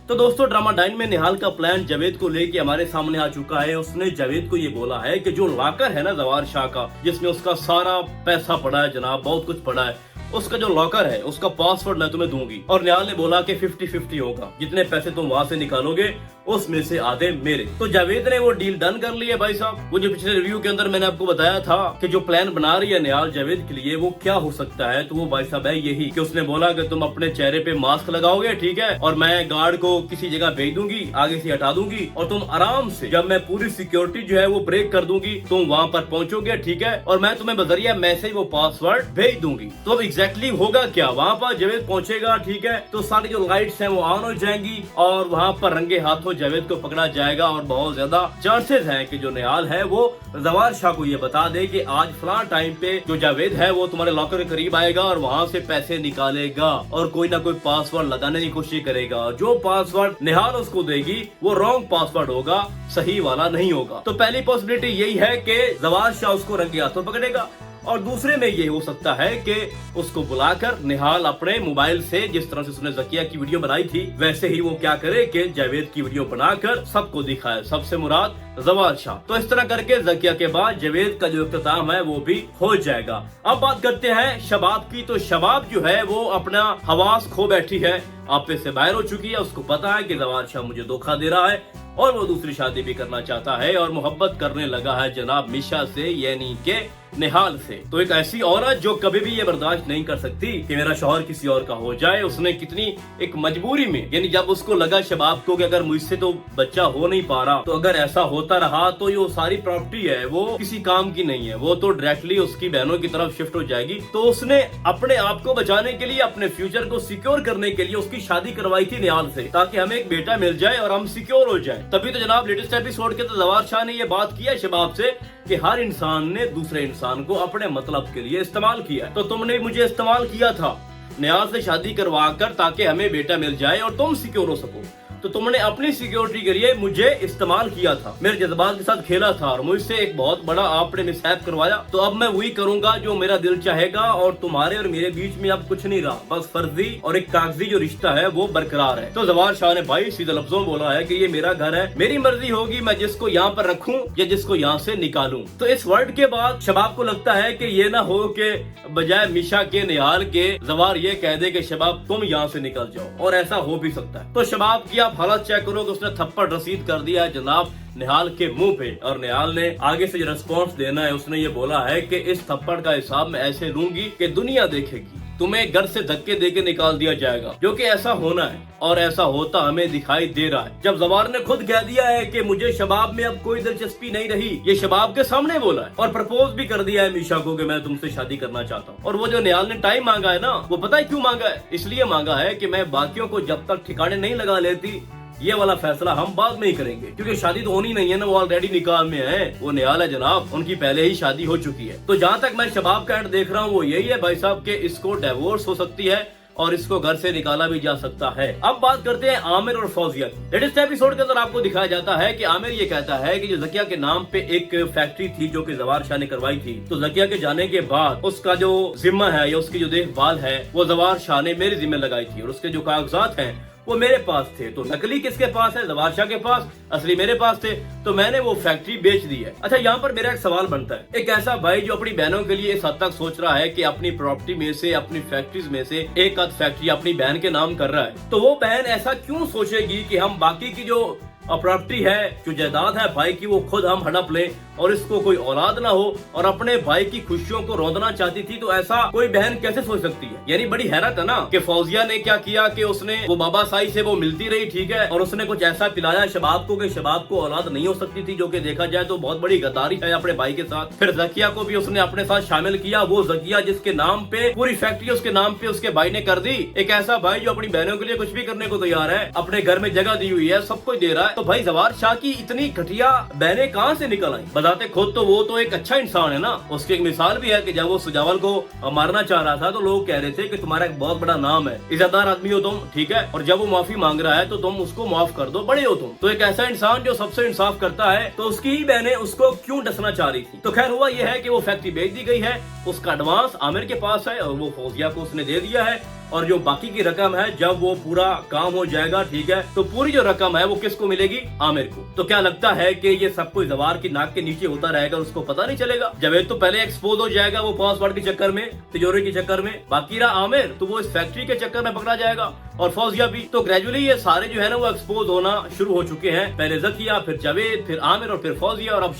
तो दोस्तों drama dine में निहाल का प्लान जावेद को लेके हमारे सामने आ चुका है। उसने जावेद को ये बोला है कि जो लॉकर है ना जवार शाह का, जिसमें उसका सारा पैसा पड़ा है जनाब, बहुत कुछ पड़ा है, उसका जो लॉकर है उसका पासवर्ड मैं तुम्हें दूंगी। और निहाल ने बोला कि 50-50 होगा, जितने पैसे तुम वहां से निकालोगे उसमें से आधे मेरे। तो जावेद ने वो डील डन कर ली है भाई साहब। वो जो पिछले रिव्यू के अंदर मैंने आपको बताया था कि जो प्लान बना रही है निहाल जावेद के लिए वो क्या हो सकता है, तो वो भाई साहब है यही कि उसने बोला कि तुम अपने चेहरे पे मास्क लगाओगे, ठीक है, और मैं गार्ड को किसी जगह भेज दूंगी, आगे से हटा दूंगी, और तुम आराम से जब मैं पूरी सिक्योरिटी जो है वो ब्रेक कर दूंगी तुम वहां पर पहुंचोगे, ठीक है, और मैं तुम्हें बजरिया मैसेज वो पासवर्ड भेज दूंगी। तो अब एग्जैक्टली होगा क्या, वहां पर जावेद पहुंचेगा, ठीक है, तो सारी जो लाइट्स हैं वो ऑन हो जाएंगी और वहां पर रंगे हाथों जावेद को पकड़ा जाएगा। और बहुत ज्यादा चांसेस हैं कि जो निहाल है वो जवार शाह को ये बता दे कि आज फलां टाइम पे जो जावेद है वो तुम्हारे लॉकर के करीब आएगा और वहां से पैसे निकालेगा और कोई ना कोई पासवर्ड लगाने की कोशिश करेगा। जो पासवर्ड निहाल उसको देगी वो रॉन्ग पासवर्ड होगा, सही वाला नहीं होगा। तो पहली पॉसिबिलिटी यही है कि जवार शाह उसको रंगे हाथों पकड़ेगा, और दूसरे में ये हो सकता है कि उसको बुलाकर निहाल अपने मोबाइल से, जिस तरह से उसने जकिया की वीडियो बनाई थी वैसे ही वो क्या करे कि जावेद की वीडियो बनाकर सबको दिखाए, सबसे मुराद जवार शाह। तो इस तरह करके जकिया के बाद जावेद का जो इख्तिताम है वो भी हो जाएगा। अब बात करते हैं शबाब की। तो शबाब जो है वो अपना हवास खो बैठी है, आपे से बाहर हो चुकी है। उसको पता है कि जवार शाह मुझे धोखा दे रहा है और वो दूसरी शादी भी करना चाहता है और मोहब्बत करने लगा है जनाब मिशा से, यानी के निहाल से। तो एक ऐसी औरत जो कभी भी ये बर्दाश्त नहीं कर सकती कि मेरा शौहर किसी और का हो जाए, उसने कितनी एक मजबूरी में, यानी जब उसको लगा शबाब को कि अगर मुझसे तो बच्चा हो नहीं पा रहा, तो अगर ऐसा होता रहा तो ये सारी प्रॉपर्टी है वो किसी काम की नहीं है, वो तो डायरेक्टली उसकी बहनों की तरफ शिफ्ट हो जाएगी। तो उसने अपने आप को बचाने के लिए, अपने फ्यूचर को सिक्योर करने के लिए उसकी शादी करवाई थी निहाल से, ताकि हमें एक बेटा मिल जाए और हम सिक्योर हो जाए। तभी तो जनाब लेटेस्ट एपिसोड के तो जवार शाह ने ये बात किया शबाब से कि हर इंसान ने दूसरे इंसान को अपने मतलब के लिए इस्तेमाल किया, तो तुमने मुझे इस्तेमाल किया था निहाल से शादी करवा कर ताकि हमें बेटा मिल जाए और तुम सिक्योर हो सको। तो तुमने अपनी सिक्योरिटी के लिए मुझे इस्तेमाल किया था, मेरे जज्बात के साथ खेला था और मुझसे एक बहुत बड़ा आपने मिसहैप करवाया। तो अब मैं वही करूंगा जो मेरा दिल चाहेगा और तुम्हारे और मेरे बीच में अब कुछ नहीं रहा, बस फर्जी और एक कागजी जो रिश्ता है वो बरकरार है। तो जवार शाह ने भाई सीधे लफ्जों में बोला है कि ये मेरा घर है, मेरी मर्जी होगी मैं जिसको यहाँ पर रखूं या जिसको यहाँ से निकालूं। तो इस वर्ड के बाद शबाब को लगता है कि ये ना हो कि बजाय मिशा के निहाल के जवार ये कह दे कि शबाब तुम यहाँ से निकल जाओ, और ऐसा हो भी सकता है। तो शबाब की आप हालत चेक करो कि उसने थप्पड़ रसीद कर दिया है जनाब निहाल के मुंह पे, और निहाल ने आगे से जो रिस्पॉन्स देना है उसने ये बोला है कि इस थप्पड़ का हिसाब मैं ऐसे लूंगी कि दुनिया देखेगी, तुम्हें घर से धक्के देके निकाल दिया जाएगा, जो कि ऐसा होना है और ऐसा होता हमें दिखाई दे रहा है। जब जवार ने खुद कह दिया है कि मुझे शबाब में अब कोई दिलचस्पी नहीं रही, ये शबाब के सामने बोला है और प्रपोज भी कर दिया है मिशा को कि मैं तुमसे शादी करना चाहता हूँ। और वो जो निहाल ने टाइम मांगा है ना, वो पता है क्यों मांगा है? इसलिए मांगा है कि मैं बाकियों को जब तक ठिकाने नहीं लगा लेती ये वाला फैसला हम बाद में ही करेंगे, क्योंकि शादी तो होनी नहीं है ना, वो ऑलरेडी निकाह में है, वो निहाल है जनाब, उनकी पहले ही शादी हो चुकी है। तो जहाँ तक मैं शबाब का एंड देख रहा हूँ वो यही है भाई साहब कि इसको डिवोर्स हो सकती है और इसको घर से निकाला भी जा सकता है। अब बात करते हैं आमिर और फौजिया की। लेटेस्ट एपिसोड के अंदर आपको दिखाया जाता है कि आमिर ये कहता है कि जो जकिया के नाम पे एक फैक्ट्री थी जो कि जवार शाह ने करवाई थी, तो जकिया के जाने के बाद उसका जो जिम्मा है या उसकी जो देखभाल है वो जवार शाह ने मेरे जिम्मे लगाई थी, और उसके जो कागजात हैं वो मेरे पास थे। तो नकली किसके पास है? जवार शाह के पास, असली मेरे पास थे। तो मैंने वो फैक्ट्री बेच दी है। अच्छा, यहाँ पर मेरा एक सवाल बनता है, एक ऐसा भाई जो अपनी बहनों के लिए इस हद तक सोच रहा है कि अपनी प्रॉपर्टी में से, अपनी फैक्ट्रीज में से एक आध फैक्ट्री अपनी बहन के नाम कर रहा है, तो वो बहन ऐसा क्यों सोचेगी कि हम बाकी की जो प्रॉपर्टी है, जो जायदाद है भाई की, वो खुद हम हड़प लें और इसको कोई औलाद ना हो, और अपने भाई की खुशियों को रौंदना चाहती थी। तो ऐसा कोई बहन कैसे सोच सकती है? यानी बड़ी हैरत है ना कि फौजिया ने क्या किया कि उसने वो बाबा साई से वो मिलती रही, ठीक है, और उसने कुछ ऐसा पिलाया शबाब को कि शबाब को औलाद नहीं हो सकती थी, जो कि देखा जाए तो बहुत बड़ी गद्दारी है अपने भाई के साथ। फिर जकिया को भी उसने अपने साथ शामिल किया, वो जकिया जिसके नाम पे पूरी फैक्ट्री उसके नाम पे उसके भाई ने कर दी। एक ऐसा भाई जो अपनी बहनों के लिए कुछ भी करने को तैयार है, अपने घर में जगह दी हुई है, सब कुछ दे रहा है। तो भाई जवार शाह की इतनी घटिया बहनें कहाँ से निकल आई? बताते खुद तो वो तो एक अच्छा इंसान है ना। उसकी एक मिसाल भी है कि जब वो सुजावल को मारना चाह रहा था तो लोग कह रहे थे कि तुम्हारा एक बहुत बड़ा नाम है, इज्जतदार आदमी हो तुम, ठीक है, और जब वो माफी मांग रहा है तो तुम उसको माफ कर दो, बड़े हो तुम। तो एक ऐसा इंसान जो सबसे इंसाफ करता है, तो उसकी ही बहनें उसको क्यों डसना चाह रही थी? तो खैर हुआ ये है कि वो फैक्ट्री बेच दी गई है, उसका एडवांस आमिर के पास है और वो फौजिया को उसने दे दिया है, और जो बाकी की रकम है जब वो पूरा काम हो जाएगा, ठीक है, तो पूरी जो रकम है वो किसको मिलेगी? आमिर को। तो क्या लगता है कि ये सब कुछ जवार की नाक के नीचे होता रहेगा, उसको पता नहीं चलेगा? जावेद तो पहले एक्सपोज हो जाएगा वो पासवर्ड के चक्कर में, तिजोरी के चक्कर में, बाकी रहा आमिर तो वो इस फैक्ट्री के चक्कर में पकड़ा जाएगा, और फौजिया भी। तो ग्रेजुअली ये सारे जो है ना वो एक्सपोज होना शुरू हो चुके हैं, पहले जकिया, फिर जावेद, फिर आमिर और फिर फौजिया, और अब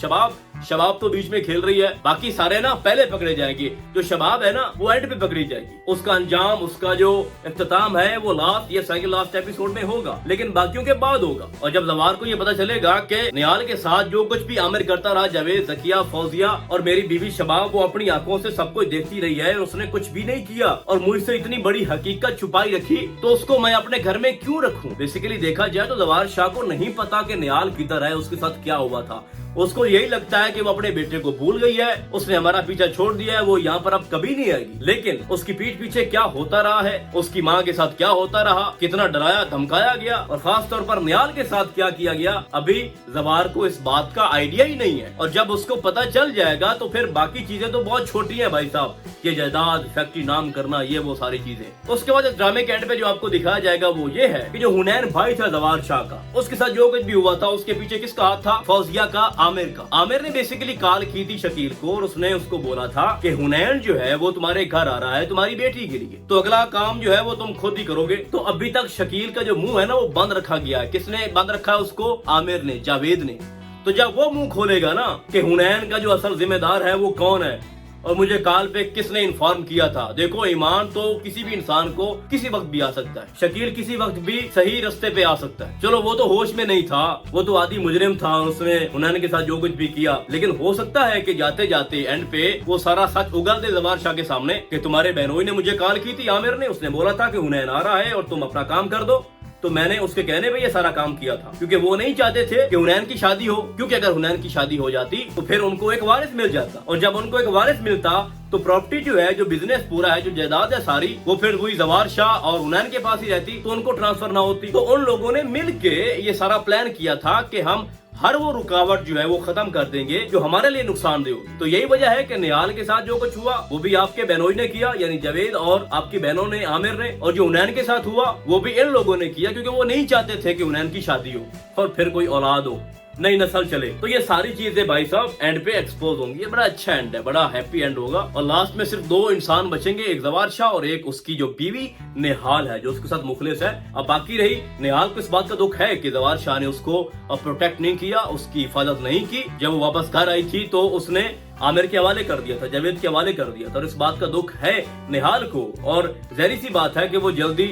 शबाब तो बीच में खेल रही है। बाकी सारे ना पहले पकड़े जाएंगे, जो शबाब है ना वो एंड पे पकड़ी जाएगी। उसका अंजाम, उसका जो इख्तिताम है वो लास्ट या सेकंड लास्ट एपिसोड में होगा, लेकिन बाकियों के बाद होगा। और जब जवार को ये पता चलेगा कि निहाल के साथ जो कुछ भी आमिर करता रहा, जावेद, जकिया, फौजिया और मेरी बीवी शबाब, वो अपनी आंखों से सब कुछ देखती रही है और उसने कुछ भी नहीं किया और मुझसे इतनी बड़ी हकीकत छुपाई रखी, तो उसको मैं अपने घर में क्यों रखूं? बेसिकली देखा जाए तो जवार शाह को नहीं पता कि निहाल किधर है, उसके साथ क्या हुआ था। उसको यही लगता है कि वो अपने बेटे को भूल गई है, उसने हमारा पीछा छोड़ दिया है, वो यहाँ पर अब कभी नहीं आएगी। लेकिन उसकी पीठ पीछे क्या होता रहा है, उसकी माँ के साथ क्या होता रहा, कितना डराया धमकाया गया और खास तौर पर निहाल के साथ क्या किया गया, अभी जवार को इस बात का आइडिया ही नहीं है। और जब उसको पता चल जाएगा तो फिर बाकी चीजें तो बहुत छोटी है भाई साहब, ये जायदाद, फैक्ट्री नाम करना, ये वो सारी चीजें। उसके बाद इस ड्रामे के एंड पे जो आपको दिखाया जाएगा वो ये है कि जो हुनैन भाई था जवार शाह का, उसके साथ जो कुछ भी हुआ था उसके पीछे किसका हाथ था? फौजिया का, आमिर का। आमिर ने बेसिकली कॉल की थी शकील को और उसने उसको बोला था कि हुनैन जो है वो तुम्हारे घर आ रहा है तुम्हारी बेटी के लिए, तो अगला काम जो है वो तुम खुद ही करोगे। तो अभी तक शकील का जो मुंह है ना वो बंद रखा गया है। किसने बंद रखा है उसको? आमिर ने, जावेद ने। तो जब वो मुंह खोलेगा ना कि हुनैन का जो असल जिम्मेदार है वो कौन है और मुझे कॉल पे किसने इन्फॉर्म किया था, देखो ईमान तो किसी भी इंसान को किसी वक्त भी आ सकता है, शकील किसी वक्त भी सही रास्ते पे आ सकता है। चलो वो तो होश में नहीं था, वो तो आदि मुजरिम था, उसने हुनैन के साथ जो कुछ भी किया, लेकिन हो सकता है कि जाते जाते एंड पे वो सारा सच उगल दे जवार शाह के सामने कि तुम्हारे बहनोई ने मुझे कॉल की थी, आमिर ने, उसने बोला था कि हुनैन आ रहा है और तुम अपना काम कर दो, तो मैंने उसके कहने पे ये सारा काम किया था, क्योंकि वो नहीं चाहते थे कि हुनैन की शादी हो, क्योंकि अगर हुनैन की शादी हो जाती तो फिर उनको एक वारिस मिल जाता, और जब उनको एक वारिस मिलता तो प्रॉपर्टी जो है, जो बिजनेस पूरा है, जो जायदाद है सारी, वो फिर वही जवार शाह और हुनैन के पास ही रहती, तो उनको ट्रांसफर ना होती। तो उन लोगों ने मिल के ये सारा प्लान किया था कि हम हर वो रुकावट जो है वो खत्म कर देंगे जो हमारे लिए नुकसानदेह हो। तो यही वजह है कि निहाल के साथ जो कुछ हुआ वो भी आपके बहनोई ने किया, यानी जावेद और आपकी बहनों ने, आमिर ने, और जो हुनैन के साथ हुआ वो भी इन लोगों ने किया, क्योंकि वो नहीं चाहते थे कि हुनैन की शादी हो और फिर कोई औलाद हो, नई नस्ल चले। तो ये सारी चीजें भाई साहब एंड पे एक्सपोज होंगी। ये बड़ा अच्छा एंड है, बड़ा हैप्पी एंड होगा, और लास्ट में सिर्फ दो इंसान बचेंगे, एक जवार शाह और एक उसकी जो बीवी निहाल है, जो उसके साथ मुखलिस है। अब बाकी रही निहाल को इस बात का दुख है कि जवार शाह ने उसको प्रोटेक्ट नहीं किया, उसकी हिफाजत नहीं की। जब वो वापस घर आई थी तो उसने आमिर के हवाले कर दिया था, जावेद के हवाले कर दिया था, और इस बात का दुख है निहाल को। और जहरी सी बात है कि वो जल्दी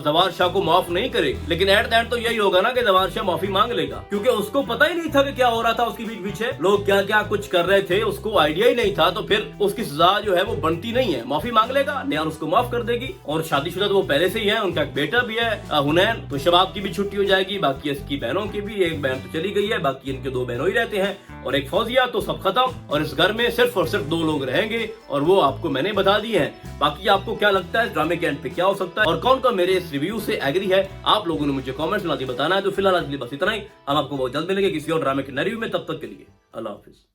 जवार शाह को माफ नहीं करेगी, लेकिन एट द एंड तो यही होगा ना कि जवार शाह माफी मांग लेगा, क्योंकि उसको पता ही नहीं था कि क्या हो रहा था उसके बीच पीछे, लोग क्या क्या कुछ कर रहे थे, उसको आइडिया ही नहीं था। तो फिर उसकी सजा जो है वो बनती नहीं है, माफी मांग लेगा, निहाल उसको माफ कर देगी। और शादीशुदा तो वो पहले से ही है, उनका एक बेटा भी है हुनैन, तो शबाब की भी छुट्टी हो जाएगी, बाकी इसकी बहनों की भी, एक बहन तो चली गई है, बाकी इनके दो बहनों ही रहते हैं और एक फौजिया, तो सब खत्म। और इस घर में सिर्फ और सिर्फ दो लोग रहेंगे और वो आपको मैंने बता दिए हैं। बाकी आपको क्या लगता है इस ड्रामे के एंड पे क्या हो सकता है और कौन कौन मेरे इस रिव्यू से एग्री है, आप लोगों ने मुझे कमेंट्स में बताना है। तो फिलहाल आज के लिए बस इतना ही, हम आपको बहुत जल्द मिलेंगे किसी और ड्रामे के नए रिव्यू में, तब तक के लिए अल्लाह हाफिज।